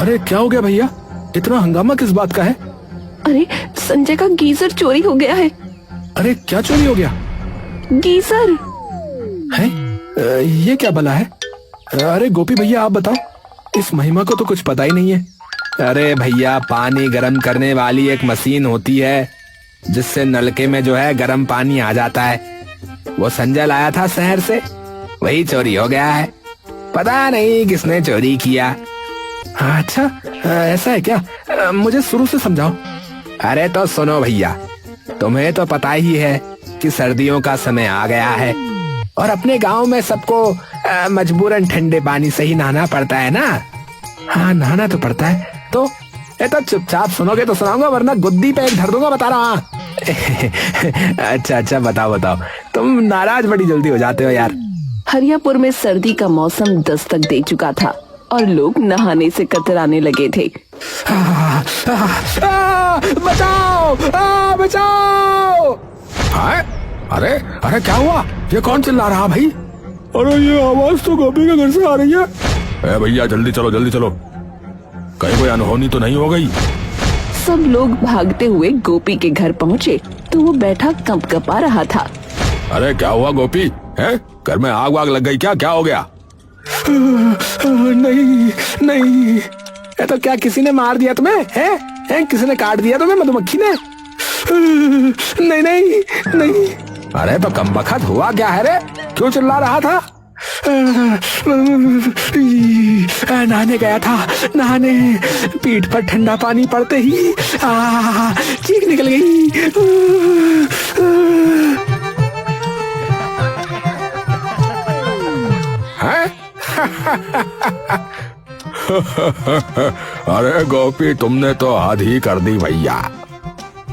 अरे क्या हो गया भैया, इतना हंगामा किस बात का है? अरे संजय का गीजर चोरी हो गया है। अरे क्या चोरी हो गया गीजर है? ये क्या भला है? अरे गोपी भैया आप बताओ, इस महिमा को तो कुछ पता ही नहीं है। अरे भैया, पानी गर्म करने वाली एक मशीन होती है जिससे नलके में जो है गर्म पानी आ जाता है। वो संजय लाया था शहर से, वही चोरी हो गया है। पता नहीं किसने चोरी किया। अच्छा ऐसा है क्या? मुझे शुरू से समझाओ। अरे तो सुनो भैया, तुम्हें तो पता ही है कि सर्दियों का समय आ गया है और अपने गांव में सबको मजबूरन ठंडे पानी से ही नहाना पड़ता है ना। हाँ नहाना तो पड़ता है। तो चुपचाप सुनोगे तो सुनाऊंगा, वरना गुद्दी पे एक धर दूंगा, बता रहा। अच्छा बताओ, तुम नाराज बड़ी जल्दी हो जाते हो यार। हरियापुर में सर्दी का मौसम दस्तक दे चुका था और लोग नहाने से कतराने लगे थे। बचाओ! अरे क्या हुआ? ये कौन चिल्ला रहा भाई? अरे ये आवाज तो गोपी के घर से आ रही है। भैया जल्दी चलो, कहीं कोई अनहोनी तो नहीं हो गई? सब लोग भागते हुए गोपी के घर पहुँचे तो वो बैठा कंपकपा रहा था। अरे क्या हुआ गोपी? है घर में आग वाग लग गई क्या हो गया? नहीं, ये तो क्या किसी ने मार दिया तुम्हें? है किसी ने काट दिया तुम्हें मधुमक्खी ने? नहीं। अरे तो कमबख्त हुआ क्या है रे? क्यों चिल्ला रहा था? नहाने गया था, पीठ पर ठंडा पानी पड़ते ही चीख निकल गई। अरे गोपी तुमने तो हद ही कर दी भैया।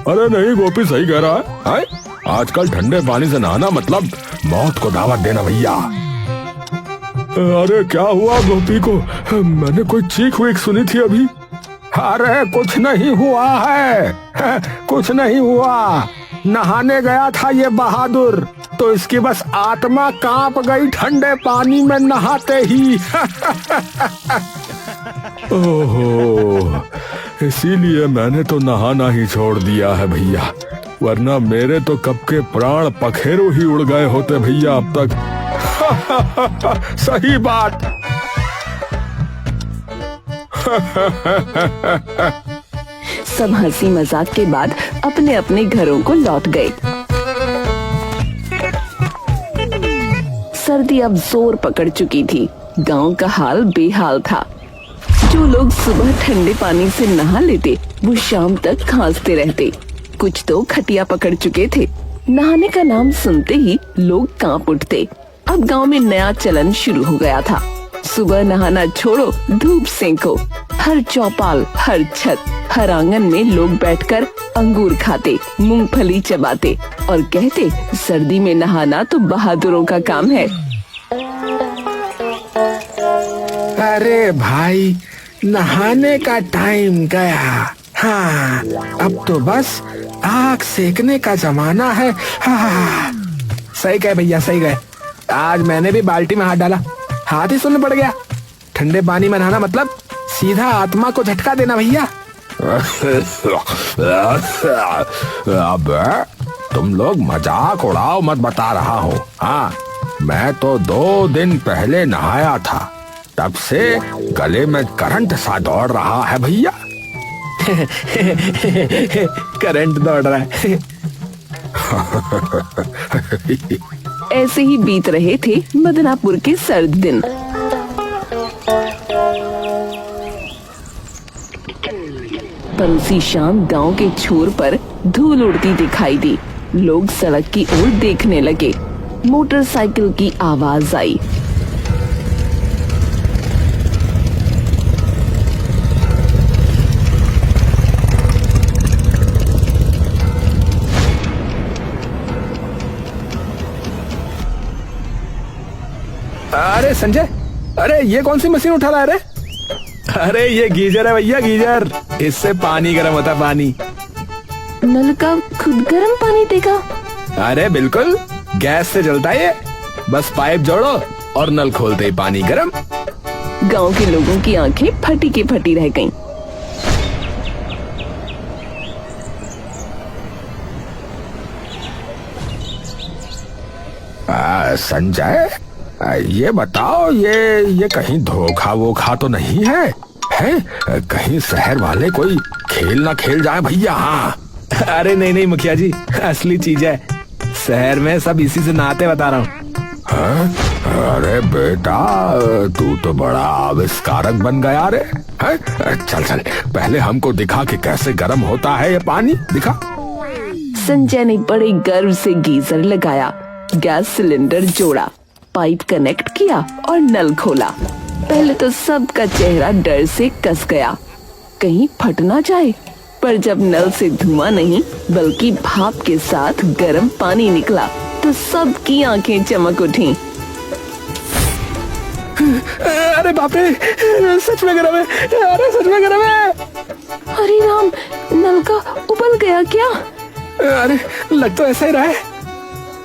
अरे नहीं गोपी सही कह रहा है? आजकल ठंडे पानी से नहाना मतलब मौत को दावत देना भैया। अरे क्या हुआ गोपी को? मैंने कोई चीख वीख सुनी थी अभी। अरे कुछ नहीं हुआ, नहाने गया था ये बहादुर, तो इसकी बस आत्मा कांप गई ठंडे पानी में नहाते ही। ओहो, इसीलिए मैंने तो नहाना ही छोड़ दिया है भैया, वरना मेरे तो कब के प्राण पखेरु ही उड़ गए होते भैया अब तक। सही बात। सब हंसी मजाक के बाद अपने अपने घरों को लौट गए। सर्दी अब जोर पकड़ चुकी थी। गांव का हाल बेहाल था। जो लोग सुबह ठंडे पानी से नहा लेते वो शाम तक खांसते रहते। कुछ तो खटिया पकड़ चुके थे। नहाने का नाम सुनते ही लोग कांप उठते। अब गांव में नया चलन शुरू हो गया था। सुबह नहाना छोड़ो, धूप सेंको। हर चौपाल, हर छत, हर आंगन में लोग बैठकर अंगूर खाते, मूंगफली चबाते और कहते सर्दी में नहाना तो बहादुरों का काम है। अरे भाई, नहाने का टाइम गया। हाँ, अब तो बस आग सेकने का जमाना है। हाँ, सही कहे भैया, सही कहे। आज मैंने भी बाल्टी में हाथ डाला, हाथ ही सुन्न पड़ गया। ठंडे पानी में नहाना मतलब सीधा आत्मा को झटका देना भैया। अब तुम लोग मजाक उड़ाओ मत, बता रहा हूँ। हाँ, मैं तो 2 दिन पहले नहाया था, तब से गले में करंट सा दौड़ रहा है भैया। करंट दौड़ रहा है। ऐसे ही बीत रहे थे बदनापुर के सर्द दिन। पर उसी शाम गांव के छोर पर धूल उड़ती दिखाई दी। लोग सड़क की ओर देखने लगे। मोटरसाइकिल की आवाज आई। अरे संजय, अरे ये कौन सी मशीन उठा रहा है रे? अरे ये गीजर है भैया, गीजर। इससे पानी गर्म होता है, पानी। नल का खुद गर्म पानी देगा? अरे बिल्कुल, गैस से जलता है ये। बस पाइप जोड़ो और नल खोलते ही पानी गर्म। गांव के लोगों की आंखें फटी की फटी रह गईं। संजय, ये बताओ, ये कहीं धोखा वोखा तो नहीं है? कहीं शहर वाले कोई खेल ना खेल जाए भैया। हाँ, अरे नहीं नहीं मुखिया जी, असली चीज है। शहर में सब इसी से नहाते बता रहा हूँ। अरे बेटा, तू तो बड़ा आविष्कारक बन गया रे। चल चल, पहले हमको दिखा कि कैसे गर्म होता है ये पानी, दिखा। संजय ने बड़े गर्व से गीजर लगाया, गैस सिलेंडर जोड़ा, पाइप कनेक्ट किया और नल खोला। पहले तो सबका चेहरा डर से कस गया, कहीं फट ना जाए। पर जब नल से धुआं नहीं बल्कि भाप के साथ गर्म पानी निकला तो सबकी आंखें चमक उठी। अरे बाप रे, सच में गर्म है। अरे सच में गर्म है। अरे राम, नल का उबल गया क्या? अरे लग तो ऐसा ही रहा है।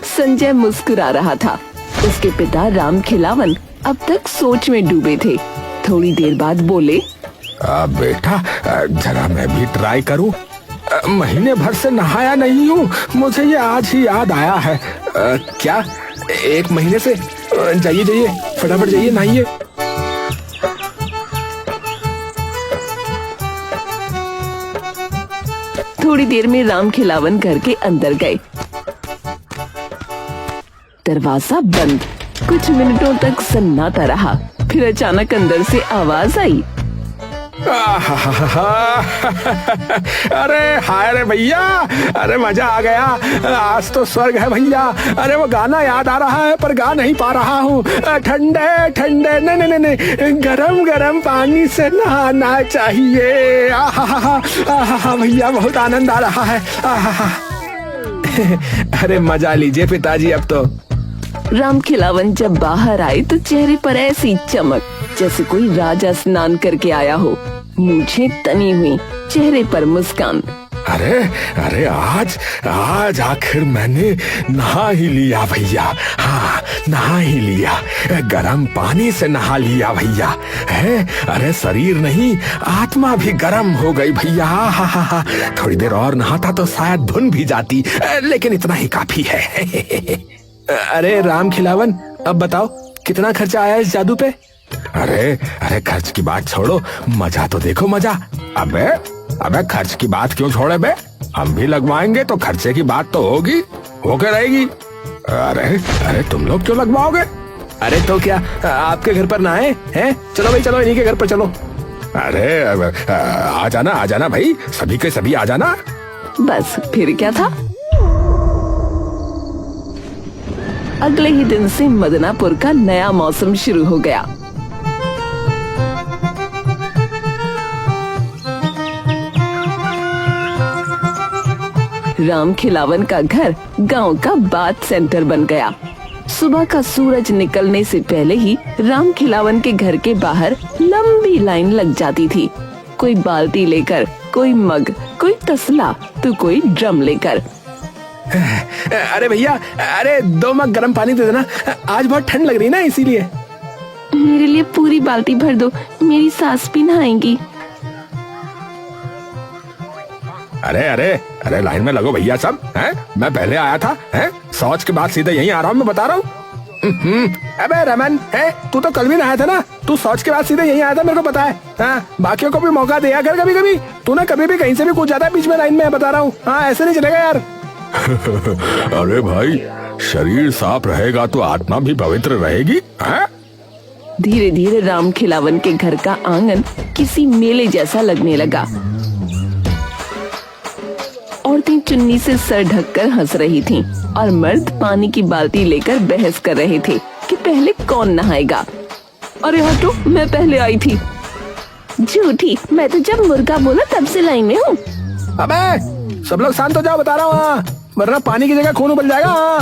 संजय मुस्कुरा रहा था। उसके पिता राम खिलावन अब तक सोच में डूबे थे। थोड़ी देर बाद बोले, बेटा, जरा मैं भी ट्राई करूं। महीने भर से नहाया नहीं हूँ, मुझे ये आज ही याद आया है। क्या 1 महीने से? जाइए जाइए, फटाफट जाइए नहाइए। थोड़ी देर में राम खिलावन घर के अंदर गए। दरवाजा बंद। कुछ मिनटों तक सन्नाटा रहा, फिर अचानक अंदर से आवाज आई, अरे हाय रे भैया, अरे मजा आ गया। आज तो स्वर्ग है भैया। अरे वो गाना याद आ रहा है पर गा नहीं पा रहा हूँ। ठंडे ठंडे नहीं नहीं नहीं, गरम गरम पानी से नहाना चाहिए। आहा भैया, बहुत आनंद आ रहा है। अरे मजा लीजिए पिताजी अब तो। राम खिलावन जब बाहर आए तो चेहरे पर ऐसी चमक जैसे कोई राजा स्नान करके आया हो। मूंछें तनी हुई, चेहरे पर मुस्कान। अरे अरे, आज आखिर मैंने नहा ही लिया भैया। हाँ, नहा ही लिया, गरम पानी से नहा लिया भैया। है, अरे शरीर नहीं, आत्मा भी गरम हो गई भैया। हा, थोड़ी देर और नहाता तो शायद धुन भी जाती, लेकिन इतना ही काफी है। अरे राम खिलावन, अब बताओ कितना खर्चा आया इस जादू पे? अरे खर्च की बात छोड़ो, मजा तो देखो मजा। अबे खर्च की बात क्यों छोड़े बे? हम भी लगवाएंगे तो खर्चे की बात तो होगी, होके रहेगी। अरे तुम लोग क्यों लगवाओगे? अरे तो क्या आपके घर पर ना आए हैं? चलो भाई चलो, इन्हीं के घर पर चलो। अरे आ जाना भाई, सभी के सभी आ जाना। बस फिर क्या था। अगले ही दिन से मदनापुर का नया मौसम शुरू हो गया। राम खिलावन का घर गांव का बात सेंटर बन गया। सुबह का सूरज निकलने से पहले ही राम खिलावन के घर के बाहर लंबी लाइन लग जाती थी। कोई बाल्टी लेकर, कोई मग, कोई तसला तो कोई ड्रम लेकर। अरे भैया, अरे 2 मग गर्म पानी दे देना, आज बहुत ठंड लग रही है ना, इसीलिए। मेरे लिए पूरी बाल्टी भर दो, मेरी सास भी नहाएंगी। अरे लाइन में लगो भैया सब। हैं? मैं पहले आया था, हैं? शौच के बाद सीधे यहीं आ रहा हूँ, मैं बता रहा हूँ। अबे रमन, तू तो कल भी नहाया था ना, तू शौच के बाद सीधे यहीं आया था, मेरे को पता है। हाँ, बाकियों को भी मौका दिया कर कभी कभी। तूने कभी भी कहीं से भी कूद जाता है बीच में लाइन में, बता रहा हूँ। हाँ, ऐसे नहीं चलेगा यार। अरे भाई, शरीर साफ रहेगा तो आत्मा भी पवित्र रहेगी। धीरे धीरे राम खिलावन के घर का आंगन किसी मेले जैसा लगने लगा। औरतें चुन्नी से सर ढककर हंस रही थीं और मर्द पानी की बाल्टी लेकर बहस कर रहे थे कि पहले कौन नहाएगा। अरे हटो, मैं पहले आई थी। झूठी, मैं तो जब मुर्गा बोला तब से लाइन में हूँ। अबे सब लोग शांत हो जाओ, बता रहा हूँ, वरना पानी की जगह खून उबल जाएगा।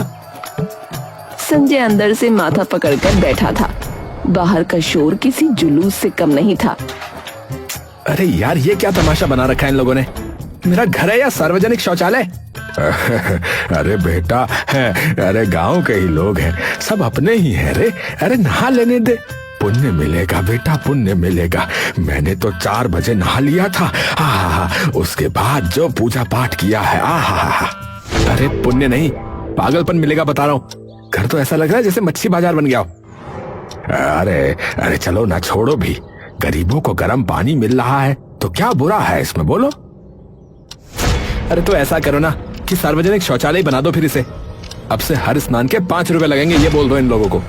संजय अंदर से माथा पकड़कर बैठा था। बाहर का शोर किसी जुलूस से कम नहीं था। अरे यार, ये क्या तमाशा बना रखा है इन लोगों ने? मेरा घर है या सार्वजनिक शौचालय? अरे बेटा, अरे गांव के ही लोग हैं, सब अपने ही हैं रे। अरे नहा लेने दे। पुण्य मिलेगा बेटा, पुण्य मिलेगा। मैंने तो 4 बजे नहा लिया था। उसके बाद जो पूजा पाठ किया है, अरे पुण्य नहीं, पागलपन मिलेगा बता रहा हूँ। घर तो ऐसा लग रहा है जैसे मच्छी बाजार बन गया हो। अरे चलो ना, छोड़ो भी। गरीबों को गर्म पानी मिल रहा है तो क्या बुरा है इसमें, बोलो। अरे तो ऐसा करो ना कि सार्वजनिक शौचालय बना दो फिर इसे। अब से हर स्नान के 5 रुपए लगेंगे, ये बोल दो इन लोगों को।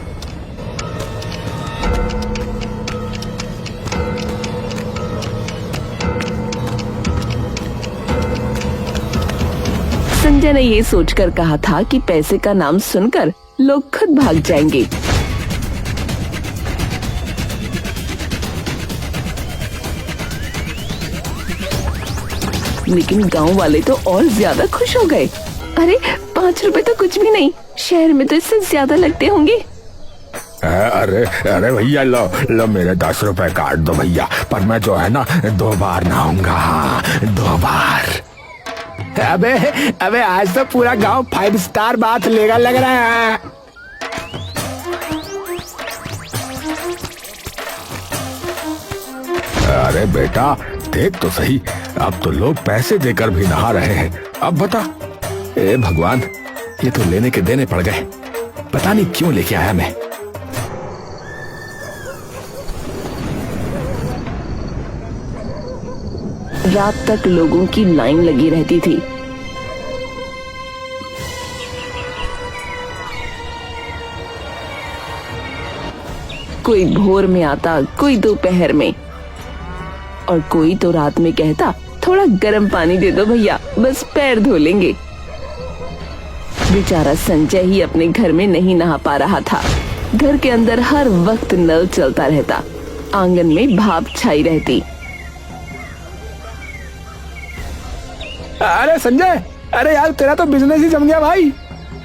संजय ने ये सोचकर कहा था कि पैसे का नाम सुनकर लोग खुद भाग जाएंगे। लेकिन गांव वाले तो और ज्यादा खुश हो गए। अरे 5 रुपए तो कुछ भी नहीं, शहर में तो इससे ज्यादा लगते होंगे। अरे भैया, लो मेरे 10 रुपए काट दो भैया। पर मैं जो है ना 2 बार नहाऊंगा। 2 बार। अबे आज तो पूरा गांव 5 स्टार बात लेगा लग रहा है। अरे बेटा देख तो सही, अब तो लोग पैसे देकर भी नहा रहे हैं। अब बता। ए भगवान, ये तो लेने के देने पड़ गए। पता नहीं क्यों लेके आया मैं। रात तक लोगों की लाइन लगी रहती थी। कोई भोर में आता, कोई दोपहर में, और कोई तो रात में कहता थोड़ा गर्म पानी दे दो भैया, बस पैर धो लेंगे। बेचारा संजय ही अपने घर में नहीं नहा पा रहा था। घर के अंदर हर वक्त नल चलता रहता, आंगन में भाप छाई रहती। अरे संजय, अरे यार तेरा तो बिजनेस ही जम गया भाई।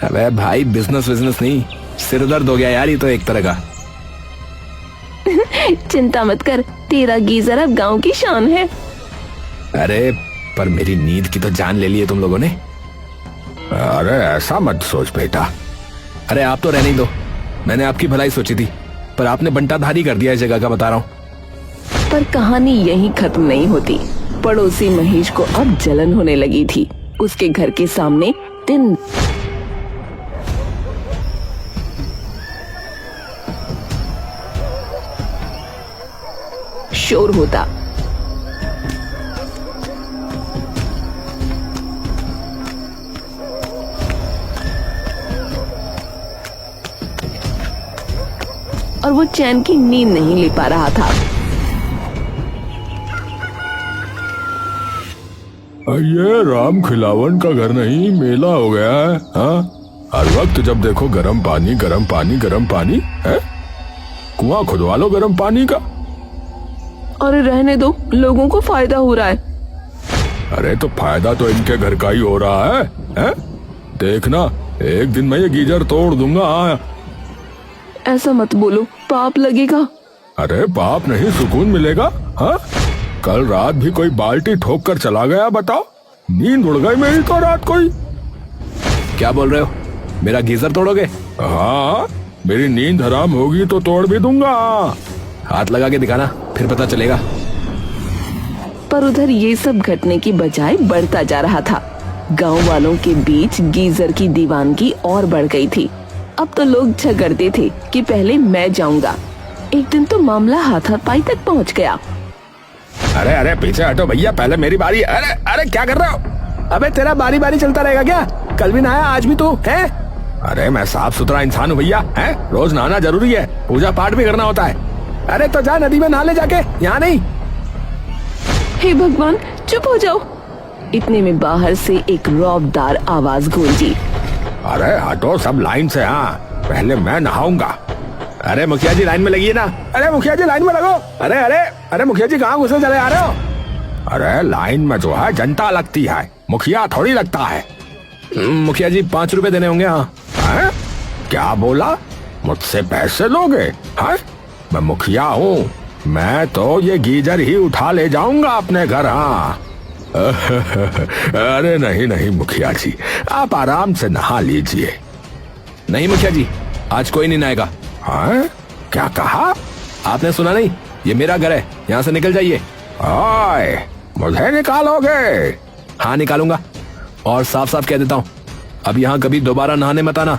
अबे भाई बिजनेस नहीं, सिर दर्द हो गया यार, ये तो एक तरह का। चिंता मत कर, तेरा गीजर अब गांव की शान है। अरे पर मेरी नींद की तो जान ले ली है तुम लोगों ने। अरे ऐसा मत सोच बेटा। अरे आप तो रहने ही दो, मैंने आपकी भलाई सोची थी, पर आपने बंटाधारी कर दिया इस जगह का, बता रहा हूँ। पर कहानी यहीं खत्म नहीं होती। पड़ोसी महेश को अब जलन होने लगी थी। उसके घर के सामने दिन शोर होता। और वो चैन की नींद नहीं ले पा रहा था। ये राम खिलावन का घर नहीं, मेला हो गया है। हाँ, हर वक्त जब देखो गर्म पानी गर्म पानी गर्म पानी है। कुआं खुदवा लो गर्म पानी का। अरे रहने दो, लोगों को फायदा हो रहा है। अरे तो फायदा तो इनके घर का ही हो रहा है? देखना एक दिन मैं ये गीजर तोड़ दूंगा। ऐसा मत बोलो, पाप लगेगा। अरे पाप नहीं, सुकून मिलेगा। हाँ, कल रात भी कोई बाल्टी ठोक कर चला गया, बताओ। नींद उड़ गई मेरी तो रात कोई। क्या बोल रहे हो, मेरा गीजर तोड़ोगे? हाँ, मेरी नींद हराम होगी तो तोड़ भी दूंगा। हाथ लगा के दिखाना, फिर पता चलेगा। पर उधर ये सब घटने की बजाय बढ़ता जा रहा था। गांव वालों के बीच गीजर की दीवानगी और बढ़ गई थी। अब तो लोग झगड़ते थे कि पहले मैं जाऊंगा। एक दिन तो मामला हाथापाई तक पहुंच गया। अरे पीछे हटो भैया, पहले मेरी बारी। अरे क्या कर रहे हो? अबे तेरा बारी बारी चलता रहेगा क्या? कल भी नहाया, आज भी तू है? अरे मैं साफ सुथरा इंसान हूँ भैया, है? रोज नहाना जरूरी है, पूजा पाठ भी करना होता है। अरे तो जा नदी में नहा ले जाके, यहाँ नहीं। हे भगवान, चुप हो जाओ। इतने में बाहर से एक रौबदार आवाज गूंजी। अरे हटो सब लाइन से। हाँ, पहले मैं नहाऊंगा। अरे मुखिया जी लाइन में लगी है ना। अरे मुखिया जी लाइन में लगो। अरे मुखिया जी कहाँ घुसे चले आ रहे हो? अरे लाइन में जो है जनता लगती है, मुखिया थोड़ी लगता है। मुखिया जी 5 रुपए देने होंगे। हाँ। क्या बोला? मुझसे पैसे लोगे? हाँ, मैं मुखिया हूँ, मैं तो ये गीजर ही उठा ले जाऊंगा अपने घर। हाँ। अरे नहीं मुखिया जी, आप आराम से नहा लीजिए। नहीं मुखिया जी, आज कोई नहीं नहाएगा। हाँ? क्या कहा? आपने सुना नहीं? ये मेरा घर है, यहाँ से निकल जाइए। ओए, मुझे निकालोगे? हाँ निकालूंगा, और साफ साफ कह देता हूँ, अब यहाँ कभी दोबारा नहाने मत आना।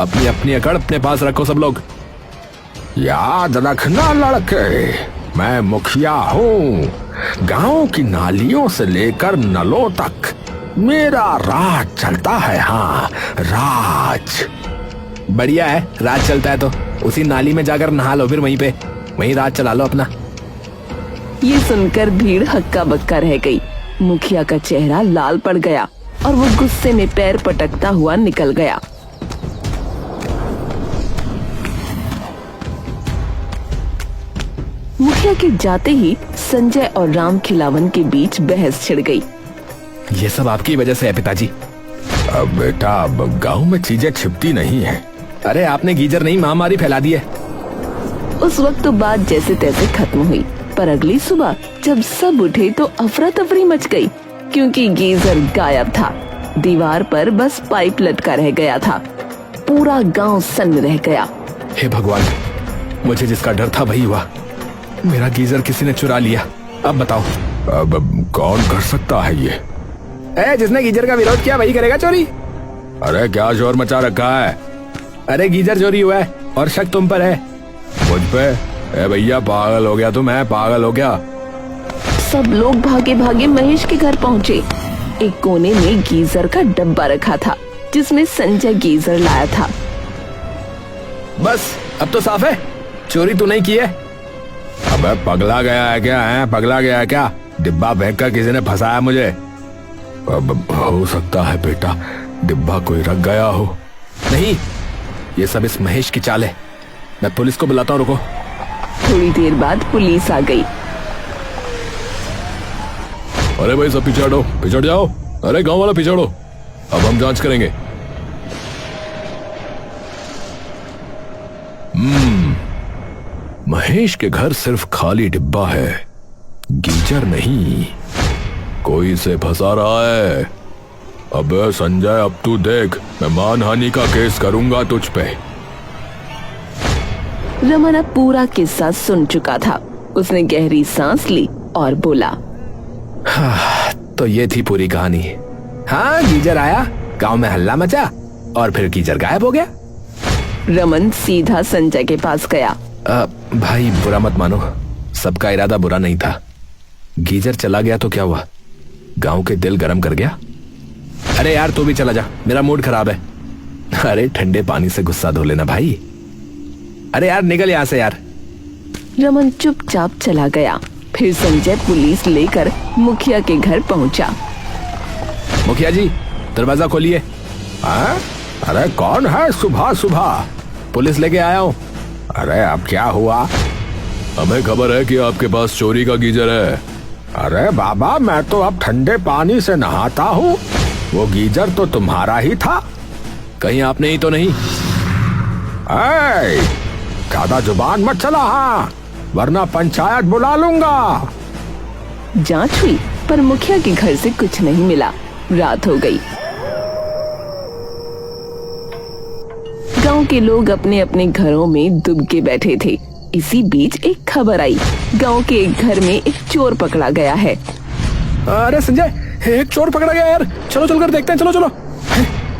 अपनी अपनी अकड़ अपने पास रखो सब लोग। याद रखना लड़के, मैं मुखिया हूँ। गांव की नालियों से लेकर नलों तक मेरा राज चलता है। हाँ, राज। बढ़िया है, राज चलता है तो उसी नाली में जाकर नहा लो, फिर वहीं राज चला लो अपना। ये सुनकर भीड़ हक्का बक्का रह गई। मुखिया का चेहरा लाल पड़ गया और वो गुस्से में पैर पटकता हुआ निकल गया। मुखिया के जाते ही संजय और राम खिलावन के बीच बहस छिड़ गई। ये सब आपकी वजह से है पिताजी। अब बेटा, अब गांव में चीजें छिपती नहीं है। अरे आपने गीजर नहीं महामारी फैला दी है। उस वक्त तो बात जैसे तैसे खत्म हुई, पर अगली सुबह जब सब उठे तो अफरा तफरी मच गई, क्योंकि गीजर गायब था। दीवार पर बस पाइप लटका रह गया था। पूरा गांव सन्न रह गया। हे भगवान, मुझे जिसका डर था वही हुआ। मेरा गीजर किसी ने चुरा लिया। अब बताओ, अब कौन कर सकता है ये? जिसने गीजर का विरोध किया वही करेगा चोरी। अरे क्या शोर मचा रखा है? अरे गीजर चोरी हुआ है और शक तुम पर है। मुझ पे? ए भैया, पागल हो गया तू? मैं पागल हो गया? सब लोग भागे भागे महेश के घर पहुँचे। एक कोने में गीजर का डब्बा रखा था, जिसमें संजय गीजर लाया था। बस अब तो साफ है, चोरी तू नहीं की है। अबे पगला गया है क्या? है पगला गया है क्या? डिब्बा फेंक कर किसी ने फंसाया मुझे। अब हो सकता है बेटा, डिब्बा कोई रख गया हो। नहीं, ये सब इस महेश की चाल है। मैं पुलिस को बुलाता हूँ, रुको। थोड़ी देर बाद पुलिस आ गई। अरे भाई सब पीछे हटो, पिछड़ जाओ। अरे गांव वाला पिछड़ो, अब हम जांच करेंगे। महेश के घर सिर्फ खाली डिब्बा है, गीजर नहीं। कोई इसे फंसा रहा है। अबे संजय, अब तू देख, मैं मानहानि का केस करूंगा तुझ पे। रमन अब पूरा किस्सा सुन चुका था। उसने गहरी सांस ली और बोला, तो ये थी पूरी कहानी। हाँ, गीजर आया, गांव में हल्ला मचा और फिर गीजर गायब हो गया। रमन सीधा संजय के पास गया। भाई बुरा मत मानो, सबका इरादा बुरा नहीं था। गीजर चला गया तो क्या हुआ? गांव के दिल गरम कर गया। अरे यार तू भी चला जा, मेरा मूड खराब है। अरे ठंडे पानी से गुस्सा धो लेना भाई। अरे यार निकल यहाँ से यार। रमन चुपचाप चला गया। फिर संजय पुलिस लेकर मुखिया के घर पहुंचा। मुखिया जी, दरवाजा खोलिए। अरे कौन है सुबह सुबह? पुलिस लेके आया हूँ। अरे अब क्या हुआ? हमें खबर है कि आपके पास चोरी का गीजर है। अरे बाबा, मैं तो अब ठंडे पानी से नहाता हूँ। वो गीजर तो तुम्हारा ही था। कहीं आपने ही तो नहीं? ज्यादा जुबान मत चला, हाँ, वरना पंचायत बुला लूंगा। जांच हुई पर मुखिया के घर से कुछ नहीं मिला। रात हो गई। गांव के लोग अपने अपने घरों में दुब के बैठे थे। इसी बीच एक खबर आई, गांव के एक घर में एक चोर पकड़ा गया है। अरे संजय, एक चोर पकड़ा गया यार, चलो चलकर देखते हैं। चलो चलो,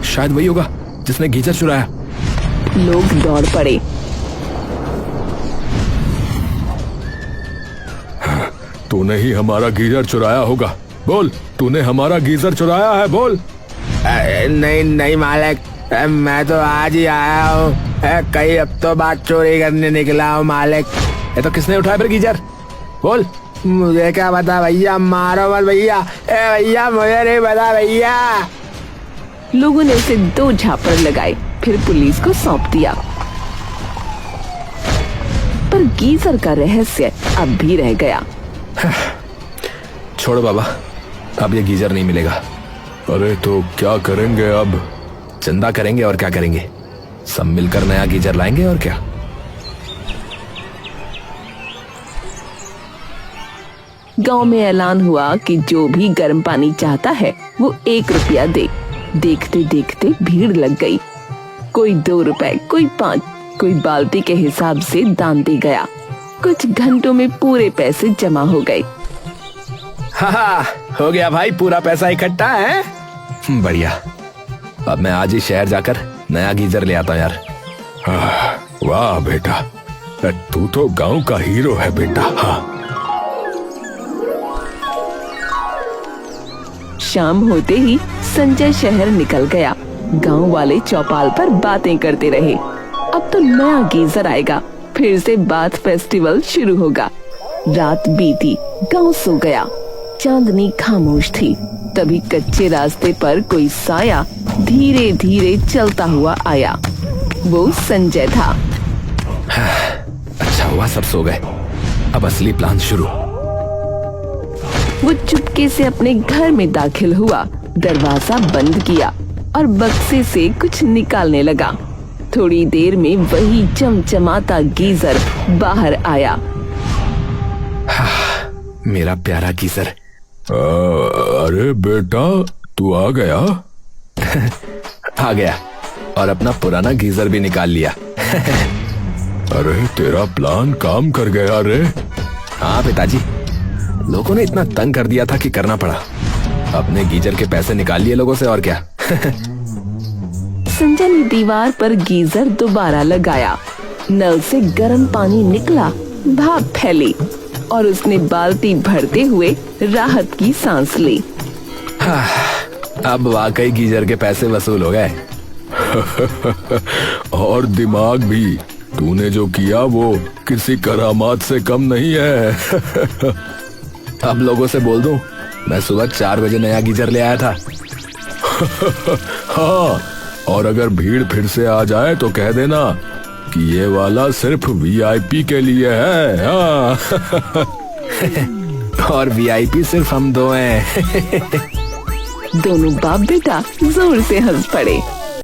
शायद वही होगा जिसने गीजर चुराया। लोग दौड़ पड़े। तूने ही हमारा गीजर चुराया होगा, बोल, तूने हमारा गीजर चुराया है, बोल। नहीं नहीं मालिक, मैं तो आज ही आया हूँ। कई हफ्तों बाद चोरी करने निकला हूँ मालिक। ये तो किसने उठाया फिर गीजर? बोल। मुझे क्या पता भैया, मारो मत भैया। भैया मुझे नहीं पता भैया। लोगों ने उसे 2 झापड़ लगाए, फिर पुलिस को सौंप दिया। पर गीजर का रहस्य अब भी रह गया। छोड़ो बाबा, अब ये गीजर नहीं मिलेगा। अरे तो क्या करेंगे अब? चंदा करेंगे और क्या करेंगे, सब मिलकर नया गीजर लाएंगे और क्या। गांव में ऐलान हुआ कि जो भी गर्म पानी चाहता है वो 1 रुपया दे। देखते देखते भीड़ लग गई। कोई 2 रुपए, कोई 5, कोई बाल्टी के हिसाब से दान दे गया। कुछ घंटों में पूरे पैसे जमा हो गए। हाँ, हो गया भाई, पूरा पैसा इकट्ठा है। बढ़िया। अब मैं आज ही शहर जाकर नया गीजर ले आता हूँ यार। वाह बेटा, तू तो गांव का हीरो है बेटा। हाँ। शाम होते ही संजय शहर निकल गया। गांव वाले चौपाल पर बातें करते रहे। अब तो नया गीजर आएगा, फिर से बाथ फेस्टिवल शुरू होगा। रात बीती, गांव सो गया। चांदनी खामोश थी। तभी कच्चे रास्ते पर कोई साया धीरे धीरे चलता हुआ आया। वो संजय था। अच्छा हुआ सब सो गए, अब असली प्लान शुरू। वो चुपके से अपने घर में दाखिल हुआ, दरवाजा बंद किया और बक्से से कुछ निकालने लगा। थोड़ी देर में वही चमचमाता गीजर बाहर आया। मेरा प्यारा गीजर। अरे बेटा, तू आ गया? आ गया और अपना पुराना गीजर भी निकाल लिया। अरे तेरा प्लान काम कर गया रे। हाँ पिताजी, लोगों ने इतना तंग कर दिया था कि करना पड़ा। अपने गीजर के पैसे निकाल लिए लोगों से, और क्या। संजय ने दीवार पर गीजर दोबारा लगाया। नल से गर्म पानी निकला, भाप फैली और उसने बाल्टी भरते हुए राहत की सांस ली। अब वाकई गीजर के पैसे वसूल हो गए। और दिमाग भी, तूने जो किया वो किसी करामात से कम नहीं है। अब लोगों से बोल दूं, मैं सुबह 4 बजे नया गीजर ले आया था। हाँ, और अगर भीड़ फिर से आ जाए तो कह देना कि ये वाला सिर्फ वीआईपी के लिए है। हाँ। और वीआईपी सिर्फ हम दो हैं। दोनों बाप बेटा जोर से हंस पड़े।